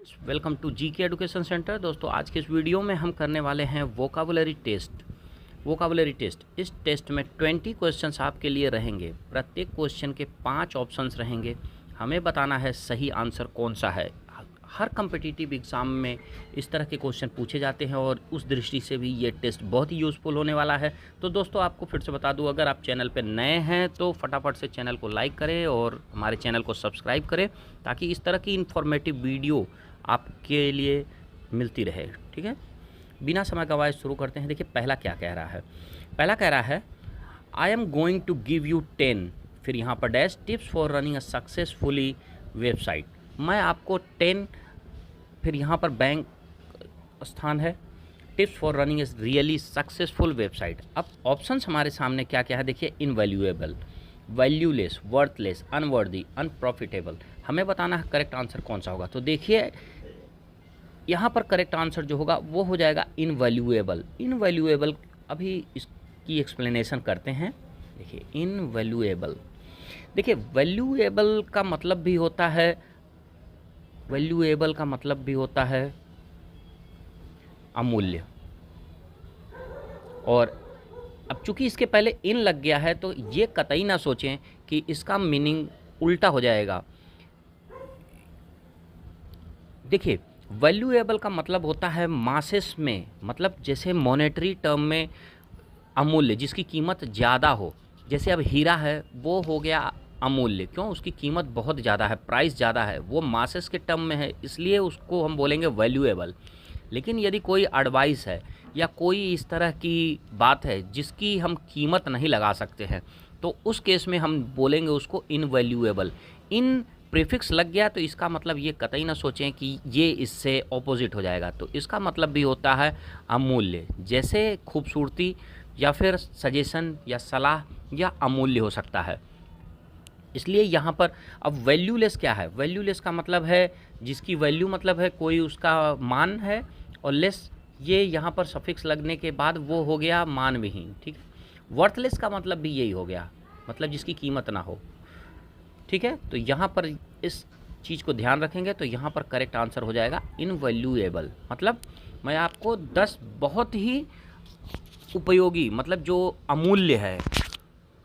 Welcome to GK education centre. दोस्तों आज के इस वीडियो में हम करने वाले हैं वोकाबुलरी टेस्ट। इस टेस्ट में 20 क्वेश्चंस आपके लिए रहेंगे। प्रत्येक क्वेश्चन के 5 ऑप्शंस रहेंगे। हमें बताना है सही आंसर कौन सा है। हर कम्पिटिटिव एग्ज़ाम में इस तरह के क्वेश्चन पूछे जाते हैं और उस दृष्टि से भी ये टेस्ट बहुत ही यूज़फुल होने वाला है। तो दोस्तों आपको फिर से बता दूं, अगर आप चैनल पर नए हैं तो फटाफट से चैनल को लाइक करें और हमारे चैनल को सब्सक्राइब करें ताकि इस तरह की इन्फॉर्मेटिव वीडियो आपके लिए मिलती रहे। ठीक है, बिना समय गवाए शुरू करते हैं। देखिए पहला क्या कह रहा है। पहला कह रहा है I am going to give you 10, फिर यहाँ पर dash tips for running a successfully website. मैं आपको 10, फिर यहाँ पर बैंक स्थान है, tips for running is really successful website. अब ऑप्शंस हमारे सामने क्या क्या है देखिए। Invaluable, valueless, worthless, unworthy, unprofitable. हमें बताना है करेक्ट आंसर कौन सा होगा। तो देखिए यहाँ पर करेक्ट आंसर जो होगा वो हो जाएगा इनवैल्यूएबल। इनवैल्यूएबल अभी इसकी एक्सप्लेनेशन करते हैं। देखिए इनवैल्यूएबल, देखिए वैल्यूएबल का मतलब भी होता है, वैल्यूएबल का मतलब भी होता है अमूल्य। और अब चूंकि इसके पहले इन लग गया है तो ये कतई ना सोचें कि इसका मीनिंग उल्टा हो जाएगा। देखिए वैल्यूएबल का मतलब होता है मासेस में, मतलब जैसे मॉनेटरी टर्म में अमूल्य, जिसकी कीमत ज़्यादा हो। जैसे अब हीरा है वो हो गया अमूल्य, क्यों? उसकी कीमत बहुत ज़्यादा है, प्राइस ज़्यादा है, वो मासेस के टर्म में है, इसलिए उसको हम बोलेंगे वैल्यूएबल। लेकिन यदि कोई एडवाइस है या कोई इस तरह की बात है जिसकी हम कीमत नहीं लगा सकते हैं तो उस केस में हम बोलेंगे उसको इनवैल्यूएबल। इन प्रीफिक्स लग गया तो इसका मतलब ये कतई ना सोचें कि ये इससे ऑपोजिट हो जाएगा। तो इसका मतलब भी होता है अमूल्य, जैसे खूबसूरती या फिर सजेशन या सलाह या अमूल्य हो सकता है। इसलिए यहाँ पर अब वैल्यूलेस क्या है? वैल्यूलेस का मतलब है जिसकी वैल्यू मतलब है कोई उसका मान है, और लेस ये यहाँ पर सफिक्स लगने के बाद वो हो गया मानविहीन। ठीक है। वर्थलेस का मतलब भी यही हो गया, मतलब जिसकी कीमत ना हो। ठीक है, तो यहाँ पर इस चीज़ को ध्यान रखेंगे तो यहाँ पर करेक्ट आंसर हो जाएगा इनवैल्यूएबल। मतलब मैं आपको 10 बहुत ही उपयोगी, मतलब जो अमूल्य है,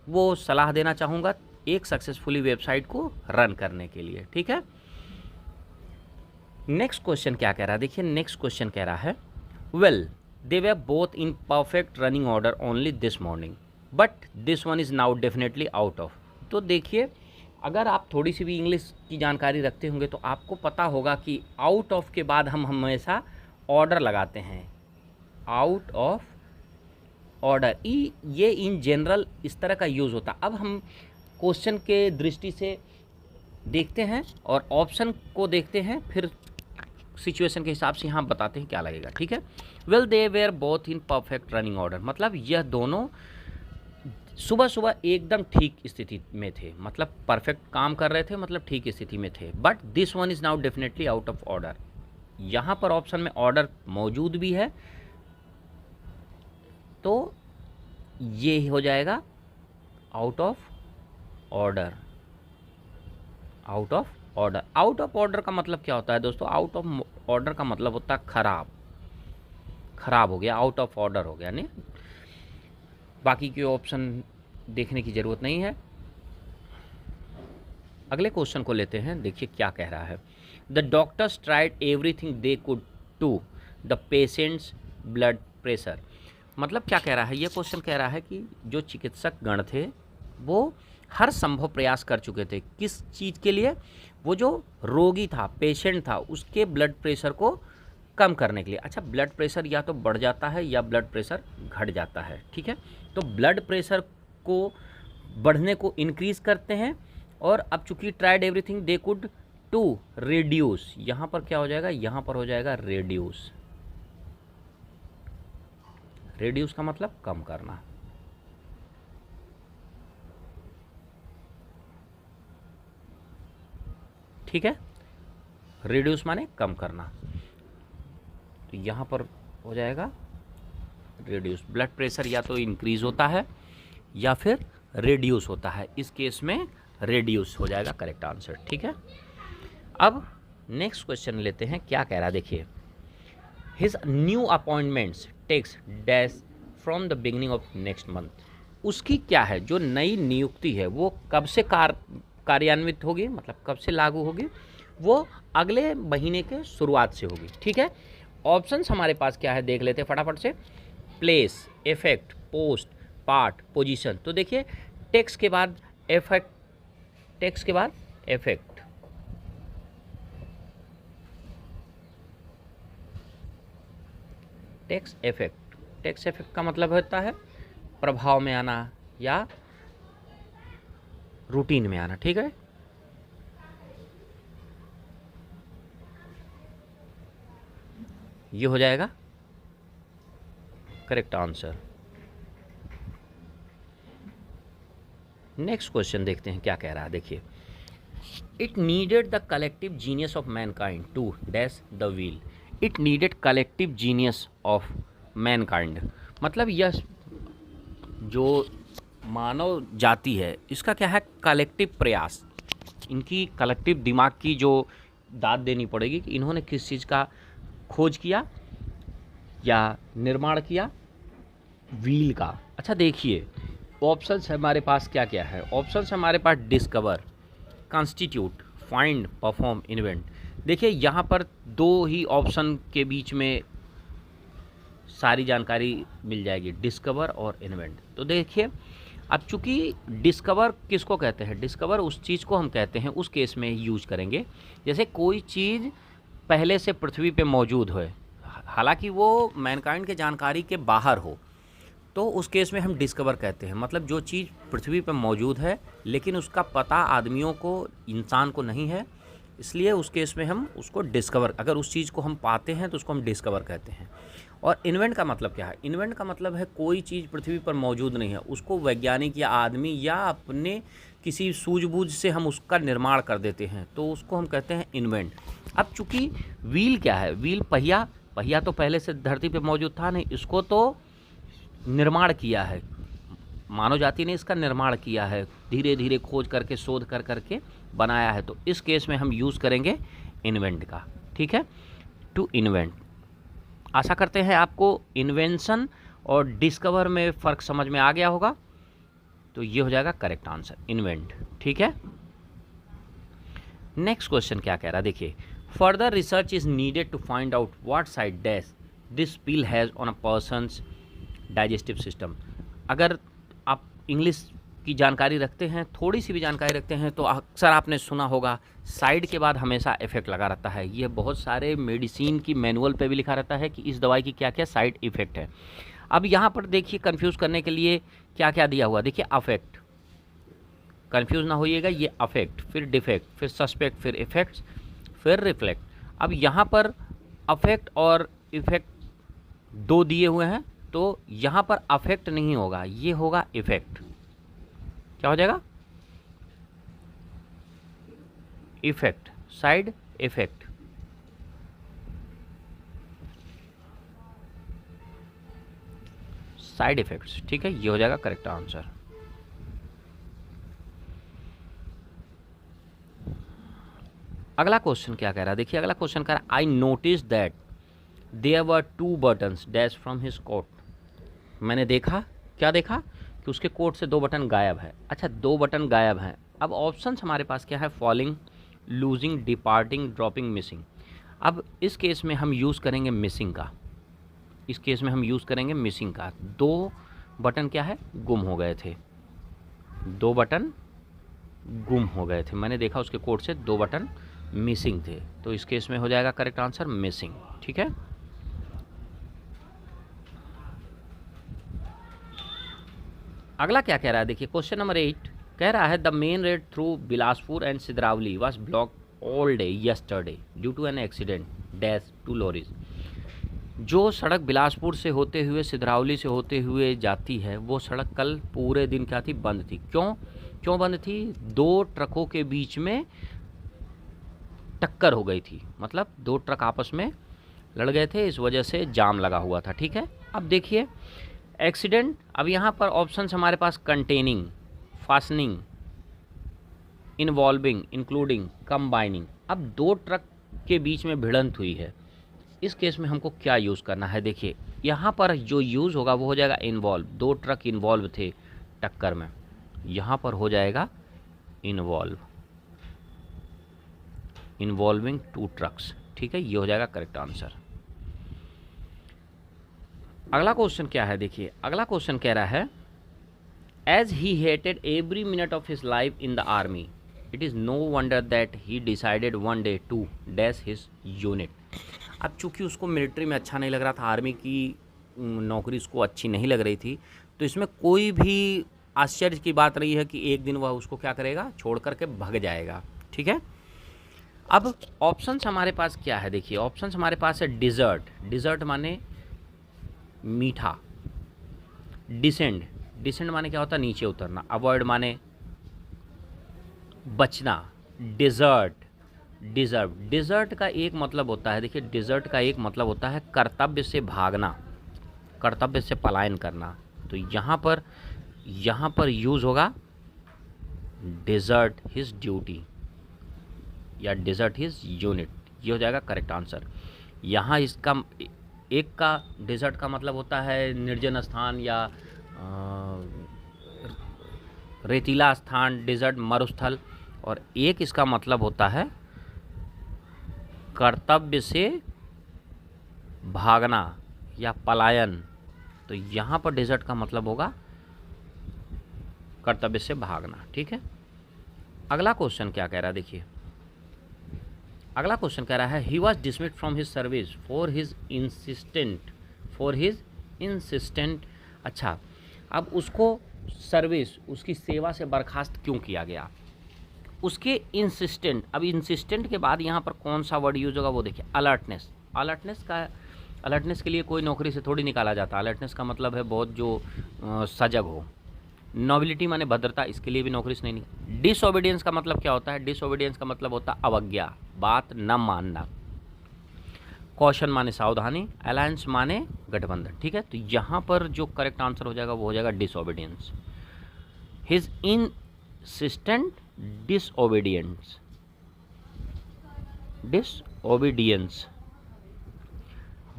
वो सलाह देना चाहूँगा एक सक्सेसफुली वेबसाइट को रन करने के लिए। ठीक है, नेक्स्ट क्वेश्चन क्या कह रहा है देखिए। नेक्स्ट क्वेश्चन कह रहा है well they were both in perfect running order only this morning but this one is now definitely out of. तो देखिए अगर आप थोड़ी सी भी इंग्लिश की जानकारी रखते होंगे तो आपको पता होगा कि आउट ऑफ के बाद हम हमेशा ऑर्डर लगाते हैं। आउट ऑफ ऑर्डर ये इन जनरल इस तरह का यूज़ होता। अब हम क्वेश्चन के दृष्टि से देखते हैं और ऑप्शन को देखते हैं, फिर सिचुएशन के हिसाब से यहाँ बताते हैं क्या लगेगा। ठीक है, well they were both in perfect running order, मतलब यह दोनों सुबह सुबह एकदम ठीक स्थिति में थे, मतलब परफेक्ट काम कर रहे थे, मतलब ठीक स्थिति में थे। But this one is now definitely out of order. यहाँ पर ऑप्शन में ऑर्डर मौजूद भी है तो ये हो जाएगा out of order. Out of order, out of order का मतलब क्या होता है दोस्तों? आउट ऑफ ऑर्डर का मतलब होता है खराब, खराब हो गया, आउट ऑफ ऑर्डर हो गया। नहीं, बाकी के ऑप्शन देखने की ज़रूरत नहीं है। अगले क्वेश्चन को लेते हैं। देखिए क्या कह रहा है। The doctors tried everything they could to the patients blood pressure. मतलब क्या कह रहा है? ये क्वेश्चन कह रहा है कि जो चिकित्सक गण थे वो हर संभव प्रयास कर चुके थे। किस चीज़ के लिए? वो जो रोगी था, पेशेंट था, उसके ब्लड प्रेशर को कम करने के लिए। अच्छा, ब्लड प्रेशर या तो बढ़ जाता है या ब्लड प्रेशर घट जाता है। ठीक है, तो ब्लड प्रेशर को बढ़ने को इंक्रीज़ करते हैं। और अब चूंकि tried everything they could to reduce, यहाँ पर क्या हो जाएगा? यहाँ पर हो जाएगा रिड्यूस। रिड्यूस का मतलब कम करना। ठीक है, रिड्यूस माने कम करना, तो यहाँ पर हो जाएगा रिड्यूस। ब्लड प्रेशर या तो इंक्रीज होता है या फिर रिड्यूस होता है, इस केस में रिड्यूस हो जाएगा करेक्ट आंसर। ठीक है, अब नेक्स्ट क्वेश्चन लेते हैं, क्या कह रहा है देखिए। His new appointments takes dash from the beginning of next month. उसकी क्या है, जो नई नियुक्ति है वो कब से कार्यान्वित होगी, मतलब कब से लागू होगी, वो अगले महीने के शुरुआत से होगी। ठीक है, ऑप्शंस हमारे पास क्या है देख लेते हैं फटाफट से। Place, effect, post, part, position. तो देखिए टेक्स के बाद इफेक्ट, टेक्स के बाद effect, takes effect. Takes effect का मतलब होता है प्रभाव में आना या रूटीन में आना। ठीक है, ये हो जाएगा करेक्ट आंसर। नेक्स्ट क्वेश्चन देखते हैं क्या कह रहा है देखिए। It needed the collective genius of mankind to dash the wheel. It needed collective genius of mankind, मतलब यह जो मानव जाति है इसका क्या है, कलेक्टिव प्रयास, इनकी कलेक्टिव दिमाग की जो दाद देनी पड़ेगी कि इन्होंने किस चीज़ का खोज किया या निर्माण किया, व्हील का। अच्छा देखिए ऑप्शंस हमारे पास क्या क्या है। ऑप्शंस हमारे पास discover, constitute, find, perform, invent. देखिए यहाँ पर दो ही ऑप्शन के बीच में सारी जानकारी मिल जाएगी, डिस्कवर और इन्वेंट। तो देखिए अब चूँकि डिस्कवर किसको कहते हैं, डिस्कवर उस चीज़ को हम कहते हैं, उस केस में यूज करेंगे जैसे कोई चीज़ पहले से पृथ्वी पे मौजूद हो, हालांकि वो मैनकाइंड के जानकारी के बाहर हो, तो उस केस में हम डिस्कवर कहते हैं। मतलब जो चीज़ पृथ्वी पर मौजूद है लेकिन उसका पता आदमियों को, इंसान को नहीं है, इसलिए उस केस में हम उसको डिस्कवर, अगर उस चीज़ को हम पाते हैं तो उसको हम डिस्कवर कहते हैं। और इन्वेंट का मतलब क्या है, इन्वेंट का मतलब है कोई चीज़ पृथ्वी पर मौजूद नहीं है, उसको वैज्ञानिक या आदमी या अपने किसी सूझबूझ से हम उसका निर्माण कर देते हैं, तो उसको हम कहते हैं इन्वेंट। अब चूँकि व्हील क्या है, व्हील पहिया, पहिया तो पहले से धरती पर मौजूद था नहीं, इसको तो निर्माण किया है, मानव जाति ने इसका निर्माण किया है, धीरे धीरे खोज करके, शोध कर करके बनाया है। तो इस केस में हम यूज़ करेंगे इन्वेंट का। ठीक है, टू इन्वेंट। आशा करते हैं आपको इन्वेंशन और डिस्कवर में फ़र्क समझ में आ गया होगा। तो ये हो जाएगा करेक्ट आंसर, इन्वेंट। ठीक है, नेक्स्ट क्वेश्चन क्या कह रहा है देखिए। Further research is needed to find out what side dash this pill has on a person's digestive system. अगर आप इंग्लिश की जानकारी रखते हैं, थोड़ी सी भी जानकारी रखते हैं, तो अक्सर आपने सुना होगा साइड के बाद हमेशा इफेक्ट लगा रहता है। ये बहुत सारे मेडिसिन की मैनुअल पे भी लिखा रहता है कि इस दवाई की क्या क्या साइड इफ़ेक्ट है। अब यहाँ पर देखिए कंफ्यूज करने के लिए क्या क्या दिया हुआ, देखिए अफेक्ट, कंफ्यूज ना होइएगा, ये अफेक्ट, फिर डिफेक्ट, फिर सस्पेक्ट, फिर इफेक्ट्स, फिर रिफ्लेक्ट। अब यहाँ पर अफेक्ट और इफेक्ट दो दिए हुए हैं, तो यहाँ पर अफेक्ट नहीं होगा, ये होगा इफेक्ट। क्या हो जाएगा, effect, side effect. Side effects. ठीक है, ये हो जाएगा करेक्ट आंसर। अगला क्वेश्चन क्या कह रहा है देखिए। अगला क्वेश्चन कह रहा है I notice that there were 2 buttons dash from his coat. मैंने देखा, क्या देखा, कि उसके कोट से 2 बटन गायब है। अच्छा, 2 बटन गायब हैं। अब ऑप्शंस हमारे पास क्या है, falling, losing, departing, dropping, missing. अब इस केस में हम यूज़ करेंगे मिसिंग का, इस केस में हम यूज़ करेंगे मिसिंग का। 2 बटन क्या है, गुम हो गए थे, 2 बटन गुम हो गए थे। मैंने देखा उसके कोट से 2 बटन मिसिंग थे, तो इस केस में हो जाएगा करेक्ट आंसर मिसिंग। ठीक है, अगला क्या कह रहा है देखिए। क्वेश्चन नंबर 8 कह रहा है the main road through Bilaspur and Sidrawali was block all day yesterday due to an accident dash 2 lorries. जो सड़क बिलासपुर से होते हुए सिद्रावली से होते हुए जाती है, वो सड़क कल पूरे दिन क्या थी, बंद थी। क्यों बंद थी, 2 ट्रकों के बीच में टक्कर हो गई थी, मतलब 2 ट्रक आपस में लड़ गए थे, इस वजह से जाम लगा हुआ था। ठीक है, अब देखिए एक्सीडेंट। अब यहाँ पर ऑप्शंस हमारे पास containing, fastening, involving, including, combining. अब 2 ट्रक के बीच में भिड़ंत हुई है, इस केस में हमको क्या यूज़ करना है? देखिए यहाँ पर जो यूज़ होगा वो हो जाएगा इन्वॉल्व, दो ट्रक इन्वॉल्व थे टक्कर में, यहाँ पर हो जाएगा इन्वॉल्व, इन्वॉल्विंग टू ट्रक्स। ठीक है, ये हो जाएगा करेक्ट आंसर। अगला क्वेश्चन क्या है? देखिए अगला क्वेश्चन कह रहा है as he hated every minute of his life in the army, it is no wonder that he decided one day to dash his unit. अब चूंकि उसको मिलिट्री में अच्छा नहीं लग रहा था, आर्मी की नौकरी उसको अच्छी नहीं लग रही थी, तो इसमें कोई भी आश्चर्य की बात नहीं है कि एक दिन वह उसको क्या करेगा, छोड़ करके भाग जाएगा। ठीक है, अब ऑप्शंस हमारे पास क्या है? देखिए ऑप्शंस हमारे पास है डिज़र्ट, डिज़र्ट माने मीठा, डिसेंड, डिसेंड माने क्या होता है, नीचे उतरना, अवॉइड माने बचना, डिज़र्ट, डिज़र्व, डिज़र्ट का एक मतलब होता है, देखिए डिज़र्ट का एक मतलब होता है कर्तव्य से भागना, कर्तव्य से पलायन करना। तो यहाँ पर यूज़ होगा डिज़र्ट हिज ड्यूटी या डिज़र्ट हिज यूनिट, ये हो जाएगा करेक्ट आंसर। यहाँ इसका एक का डिज़र्ट का मतलब होता है निर्जन स्थान या रेतीला स्थान, डिज़र्ट मरुस्थल, और एक इसका मतलब होता है कर्तव्य से भागना या पलायन। तो यहाँ पर डिज़र्ट का मतलब होगा कर्तव्य से भागना। ठीक है, अगला क्वेश्चन क्या कह रहा है? देखिए अगला क्वेश्चन कह रहा है he was dismissed from his service for his insistent. अच्छा, अब उसको सर्विस, उसकी सेवा से बर्खास्त क्यों किया गया? उसके इंसिस्टेंट, अब इंसिस्टेंट के बाद यहाँ पर कौन सा वर्ड यूज होगा वो देखिए, अलर्टनेस। अलर्टनेस के लिए कोई नौकरी से थोड़ी निकाला जाता। अलर्टनेस का मतलब है बहुत जो सजग हो। नोबिलिटी माने भद्रता, इसके लिए भी नौकरी से नहीं। डिसओबीडियंस का मतलब क्या होता है? डिसओबीडियंस का मतलब होता है अवज्ञा, बात न मानना। कॉशन माने सावधानी, अलायंस माने गठबंधन। ठीक है, तो यहाँ पर जो करेक्ट आंसर हो जाएगा वो हो जाएगा disobedience, his insistent disobedience, disobedience.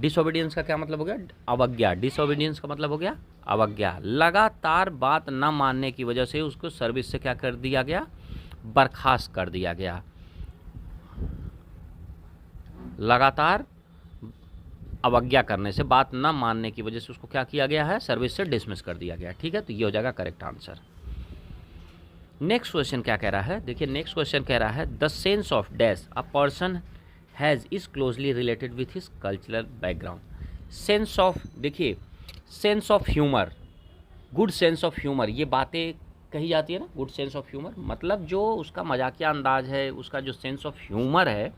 Disobedience का क्या मतलब हो गया? अवज्ञा। डिसओबीडियंस का मतलब हो गया अवज्ञा। लगातार बात न मानने की वजह से उसको सर्विस से क्या कर दिया गया? बर्खास्त कर दिया गया। लगातार अवज्ञा करने से, बात न मानने की वजह से उसको क्या किया गया है? सर्विस से डिसमिस कर दिया गया। ठीक है, तो ये हो जाएगा करेक्ट आंसर। नेक्स्ट क्वेश्चन क्या कह रहा है? देखिए नेक्स्ट क्वेश्चन कह रहा है the sense of dash a person has is closely related with his cultural background. Sense of, देखिए sense of humour, good sense of humour, ये बातें कही जाती है ना, गुड सेंस ऑफ ह्यूमर मतलब जो उसका मजाकिया अंदाज है, उसका जो सेंस ऑफ ह्यूमर है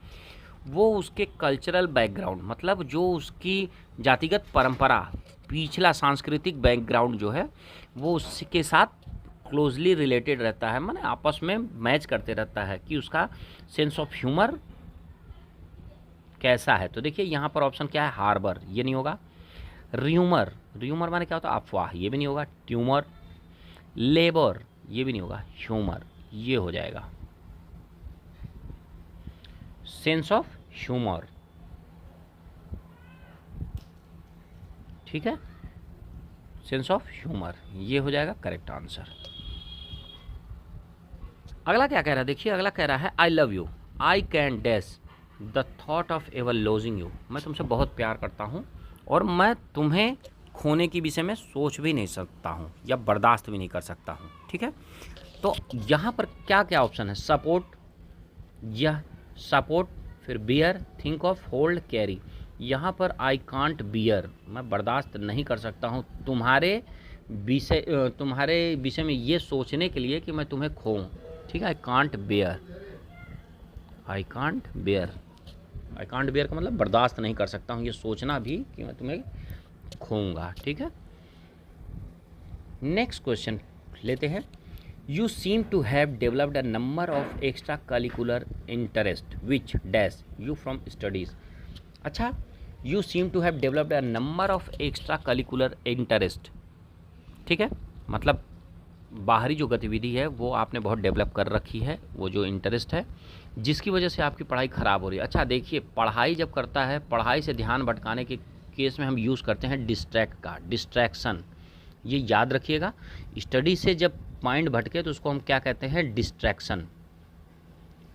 वो उसके कल्चरल बैकग्राउंड, मतलब जो उसकी जातिगत परंपरा, पिछला सांस्कृतिक बैकग्राउंड जो है वो उसके साथ क्लोजली रिलेटेड रहता है, माने आपस में मैच करते रहता है कि उसका सेंस ऑफ ह्यूमर कैसा है। तो देखिए यहाँ पर ऑप्शन क्या है? हार्बर, ये नहीं होगा। र्यूमर, र्यूमर माने क्या होता है? अफवाह, ये भी नहीं होगा। ट्यूमर, लेबर, ये भी नहीं होगा। ह्यूमर, ये हो जाएगा सेंस ऑफ ह्यूमर। ठीक है, सेंस ऑफ ह्यूमर, ये हो जाएगा करेक्ट आंसर। अगला क्या कह रहा है? देखिए अगला कह रहा है I love you, I can dash the thought of ever lodging you. मैं तुमसे बहुत प्यार करता हूँ और मैं तुम्हें खोने के विषय में सोच भी नहीं सकता हूँ या बर्दाश्त भी नहीं कर सकता हूँ। ठीक है, तो यहाँ पर क्या क्या ऑप्शन है? सपोर्ट, यह सपोर्ट, फिर bear, think of, hold, carry. यहाँ पर आई कांट बियर, मैं बर्दाश्त नहीं कर सकता हूँ तुम्हारे विषय में ये सोचने के लिए कि मैं तुम्हें खोऊं। ठीक है, I can't beer, I can't beer, I can't beer का मतलब बर्दाश्त नहीं कर सकता हूँ ये सोचना भी कि मैं तुम्हें खोऊंगा। ठीक है, नेक्स्ट क्वेश्चन लेते हैं। You seem to have developed a number of extra curricular interest which dash you from studies. अच्छा, you seem to have developed a number of extra curricular interest. ठीक है, मतलब बाहरी जो गतिविधि है वो आपने बहुत डेवलप कर रखी है, वो जो इंटरेस्ट है, जिसकी वजह से आपकी पढ़ाई ख़राब हो रही है। अच्छा देखिए, पढ़ाई जब करता है, पढ़ाई से ध्यान भटकाने के केस में हम यूज़ करते हैं डिस्ट्रैक्ट का, डिस्ट्रैक्शन, ये याद रखिएगा। स्टडी से जब माइंड भटके तो उसको हम क्या कहते हैं, डिस्ट्रैक्शन,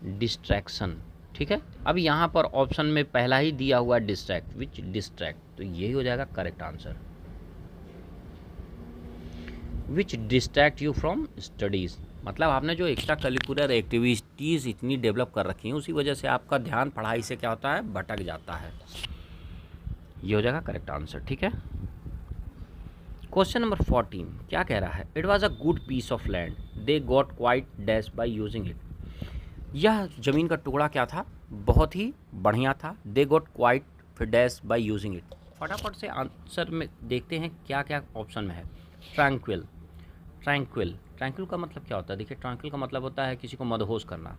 डिस्ट्रैक्शन। ठीक है, अब यहाँ पर ऑप्शन में पहला ही दिया हुआ डिस्ट्रैक्ट, विच डिस्ट्रैक्ट, तो यही हो जाएगा correct answer, which distract you from studies. मतलब आपने जो एक्स्ट्रा करिकुलर एक्टिविटीज़ इतनी डेवलप कर रखी हैं, उसी वजह से आपका ध्यान पढ़ाई से क्या होता है, भटक जाता है। ये हो जाएगा करेक्ट आंसर। ठीक है, क्वेश्चन नंबर 14 क्या कह रहा है, it was a good piece of land, they got quite dash by using it. यह ज़मीन का टुकड़ा क्या था, बहुत ही बढ़िया था, दे गॉट क्वाइट फिर डैश बाई यूजिंग इट। फटाफट से आंसर में देखते हैं क्या क्या ऑप्शन में है। ट्रैंक्विल, ट्रैंक्विल, ट्रैंक्विल का मतलब क्या होता है, देखिए ट्रैंक्विल का मतलब होता है किसी को मदहोश करना।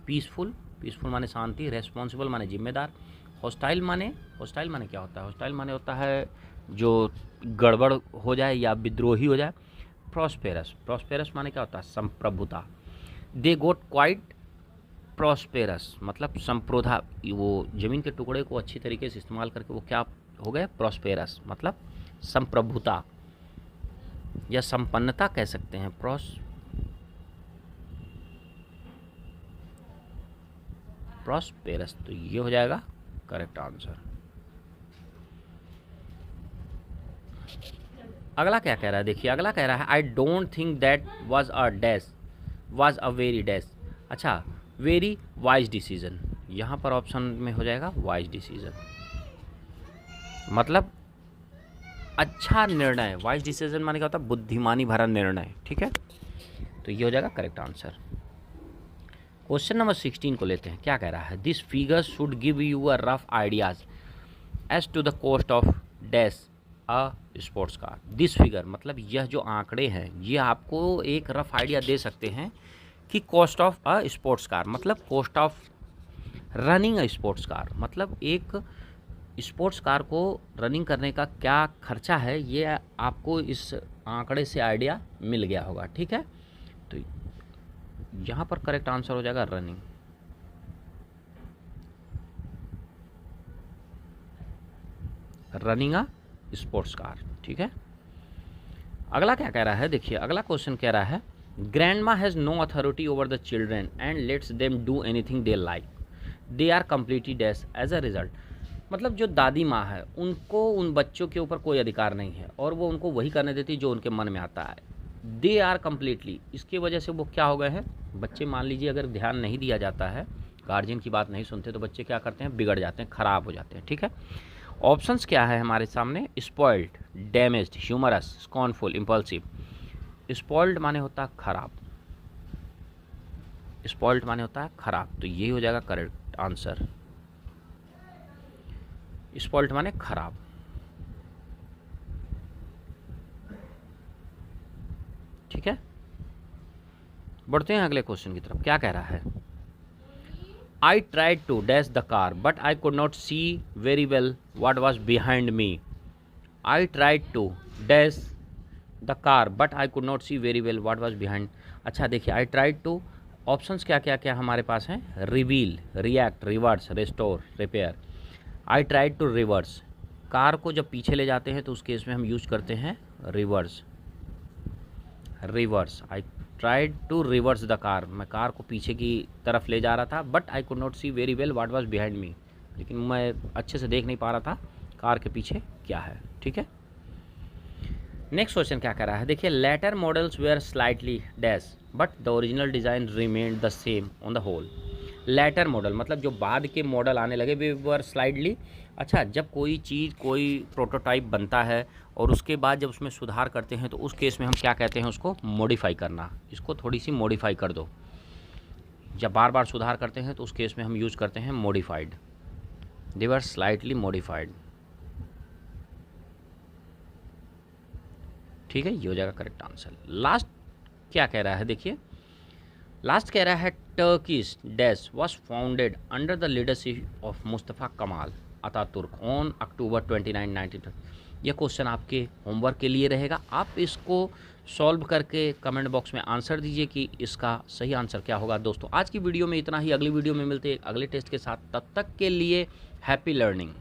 पीसफुल, पीसफुल माने शांति, रेस्पॉन्सिबल माने जिम्मेदार, हॉस्टाइल माने क्या होता है, हॉस्टाइल माने होता है जो गड़बड़ हो जाए या विद्रोही हो जाए। प्रॉस्पेरस, प्रॉस्पेरस माने क्या होता है, संप्रभुता। दे गोट क्वाइट प्रॉस्पेरस मतलब संप्रोधा, वो ज़मीन के टुकड़े को अच्छी तरीके से इस्तेमाल करके वो क्या हो गए, प्रॉस्पेरस मतलब संप्रभुता या संपन्नता कह सकते हैं। प्रॉस्पेरस, तो ये हो जाएगा करेक्ट आंसर। अगला क्या कह रहा है, देखिए अगला कह रहा है, I don't think that was a dash, was a very dash. अच्छा, वेरी वाइज डिसीजन, यहाँ पर ऑप्शन में हो जाएगा वाइज डिसीजन, मतलब अच्छा निर्णय। वाइज डिसीजन माने क्या होता है, बुद्धिमानी भरा निर्णय। ठीक है, तो ये हो जाएगा करेक्ट आंसर। क्वेश्चन नंबर 16 को लेते हैं, क्या कह रहा है, this figure should give you a rough ideas as to the cost of dash a sports car. This figure मतलब यह जो आंकड़े हैं ये आपको एक रफ आइडिया दे सकते हैं कि cost of a sports car मतलब cost of running a sports car, मतलब एक स्पोर्ट्स कार को रनिंग करने का क्या खर्चा है, ये आपको इस आंकड़े से आइडिया मिल गया होगा। ठीक है, तो यहाँ पर करेक्ट आंसर हो जाएगा running, running a sports car. ठीक है, अगला क्या कह रहा है, देखिए अगला क्वेश्चन कह रहा है, grandma has no authority over the children and lets them do anything they like, they are completely dash as a result. मतलब जो दादी माँ है उनको उन बच्चों के ऊपर कोई अधिकार नहीं है और वो उनको वही करने देती जो उनके मन में आता है। दे आर कम्प्लीटली, इसकी वजह से वो क्या हो गए हैं, बच्चे मान लीजिए अगर ध्यान नहीं दिया जाता है, गार्जियन की बात नहीं सुनते तो बच्चे क्या करते हैं, बिगड़ जाते हैं, ख़राब हो जाते हैं। ठीक है, ऑप्शंस क्या है हमारे सामने, spoiled, damaged, humorous, scornful, impulsive. Spoiled माने होता है खराब, स्पॉइल्ड माने होता है खराब, तो यही हो जाएगा करेक्ट आंसर। स्पॉइल्ड माने खराब। ठीक है, बढ़ते हैं अगले क्वेश्चन की तरफ। क्या कह रहा है, I tried to dash the car but I could not see very well what was behind me. I tried to dash the car but I could not see very well what was behind. अच्छा देखिए, आई tried to, options क्या क्या क्या हमारे पास हैं, reveal, react, reverse, restore, repair. I tried to reverse, car को जब पीछे ले जाते हैं तो उस केस में हम यूज करते हैं reverse, reverse. I tried to reverse the car, मैं कार को पीछे की तरफ ले जा रहा था, but I could not see very well what was behind me, लेकिन मैं अच्छे से देख नहीं पा रहा था कार के पीछे क्या है। ठीक है, नेक्स्ट क्वेश्चन क्या कर रहा है, देखिए later models were slightly dash but the original design remained the same on the whole. Later model मतलब जो बाद के मॉडल आने लगे वे वर स्लाइडली। अच्छा, जब कोई चीज़, कोई प्रोटोटाइप बनता है और उसके बाद जब उसमें सुधार करते हैं तो उस केस में हम क्या कहते हैं, उसको मॉडिफाई करना, इसको थोड़ी सी मॉडिफाई कर दो। जब बार बार सुधार करते हैं तो उस केस में हम यूज़ करते हैं मॉडिफाइड, दे वर स्लाइटली मॉडिफाइड। ठीक है, ये हो जाएगा करेक्ट आंसर। लास्ट क्या कह रहा है, देखिए लास्ट कह रहा है, Turkish dash was founded under the leadership of Mustafa Kemal Ataturk on October 29, 1930। यह क्वेश्चन आपके होमवर्क के लिए रहेगा, आप इसको सॉल्व करके कमेंट बॉक्स में आंसर दीजिए कि इसका सही आंसर क्या होगा। दोस्तों आज की वीडियो में इतना ही, अगली वीडियो में मिलते हैं अगले टेस्ट के साथ। तब तक के लिए हैप्पी लर्निंग।